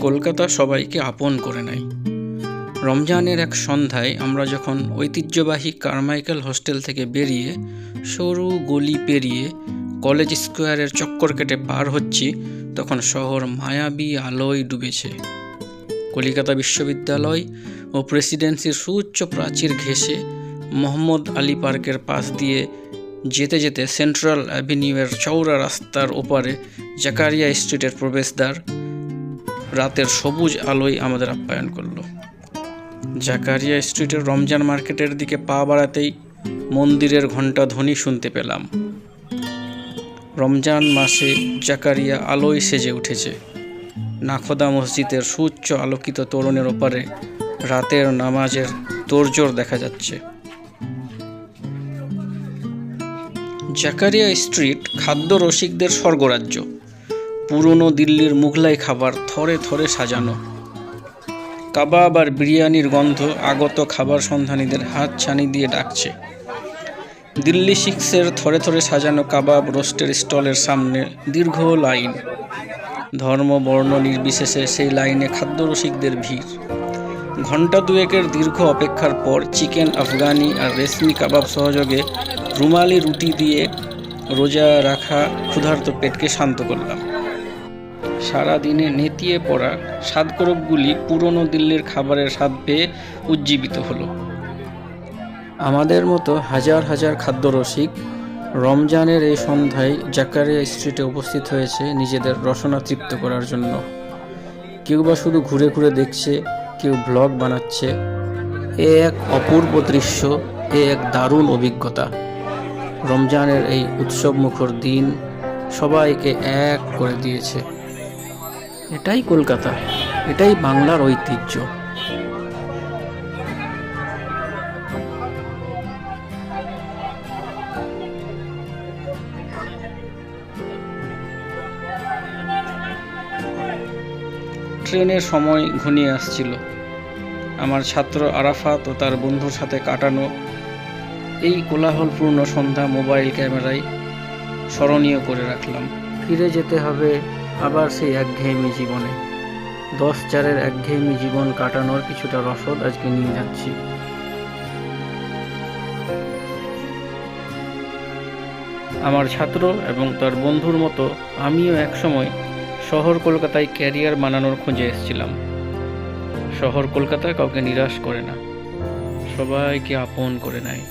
কলকাতা সবাইকে আপন করে নেয়। রমজানের এক সন্ধ্যায় আমরা যখন ঐতিহ্যবাহী কারমাইকেল হোস্টেল থেকে বেরিয়ে সরু গলি পেরিয়ে কলেজ স্কোয়ারের চক্কর কেটে পার হচ্ছি, তখন শহর মায়াবী আলোয় ডুবেছে। কলিকাতা বিশ্ববিদ্যালয় ও প্রেসিডেন্সির সুউচ্চ প্রাচীর ঘেঁষে মোহাম্মদ আলী পার্কের পাশ দিয়ে যেতে যেতে সেন্ট্রাল অ্যাভিনিউয়ের চওড়া রাস্তার ওপারে জাকারিয়া স্ট্রিটের প্রবেশদ্বার রাতের সবুজ আলোয় আমাদের আপ্যায়ন করল। জাকারিয়া স্ট্রিটের রমজান মার্কেটের দিকে পা বাড়াতেই মন্দিরের ঘণ্টা ধ্বনি শুনতে পেলাম। রমজান মাসে জাকারিয়া আলোয় সেজে উঠেছে। নাখোদা মসজিদের সুউচ্চ আলোকিত তোরণের ওপারে রাতের নামাজের তোড়জোড় দেখা যাচ্ছে। জাকারিয়া স্ট্রিট খাদ্য রসিকদের স্বর্গরাজ্য। পুরনো দিল্লির মুঘলাই খাবার থরে থরে সাজানো। কাবাব আর বিরিয়ানির গন্ধ আগত খাবার সন্ধানীদের হাত ছানি দিয়ে ডাকছে। দিল্লি শিক্সের থরে থরে সাজানো কাবাব রোস্টের স্টলের সামনে দীর্ঘ লাইন। ধর্ম বর্ণ নির্বিশেষে সেই লাইনে খাদ্য রসিকদের ভিড়। ঘণ্টা দুয়েকের দীর্ঘ অপেক্ষার পর চিকেন আফগানি আর রেশমি কাবাব সহযোগে রুমালি রুটি দিয়ে রোজা রাখা ক্ষুধার্ত পেটকে শান্ত করলাম। সারাদিনে নেতিয়ে পড়া স্বাদকোরকগুলি পুরনো দিল্লির খাবারের স্বাদ পেয়ে উজ্জীবিত হলো। আমাদের মতো হাজার হাজার খাদ্য রসিক রমজানের এই সন্ধ্যায় জাকারিয়া স্ট্রিটে উপস্থিত হয়েছে নিজেদের রসনা তৃপ্ত করার জন্য। কেউ বা শুধু ঘুরে ঘুরে দেখছে, কেউ ব্লগ বানাচ্ছে। এ এক অপূর্ব দৃশ্য, এ এক দারুণ অভিজ্ঞতা। রমজানের এই উৎসবমুখর দিন সবাইকে এক করে দিয়েছে। এটাই কলকাতা, এটাই বাংলার ঐতিহ্য। ট্রেনের সময় ঘনিয়ে আসছিল। আমার ছাত্র আরাফাত ও তার বন্ধুর সাথে কাটানো এই কোলাহলপূর্ণ সন্ধ্যা মোবাইল ক্যামেরায় স্মরণীয় করে রাখলাম। ফিরে যেতে হবে আবার সেই একঘেয়েমি জীবনে। 10-4-এর একঘেয়েমি জীবন কাটানোর কিছুটা রসদ আজকে নিয়ে যাচ্ছি। আমার ছাত্র এবং তার বন্ধুর মতো আমিও একসময় শহর কলকাতায় ক্যারিয়ার বানানোর খোঁজে এসেছিলাম। শহর কলকাতা কাউকে নিরাশ করে না, সবাইকে আপন করে নেয়।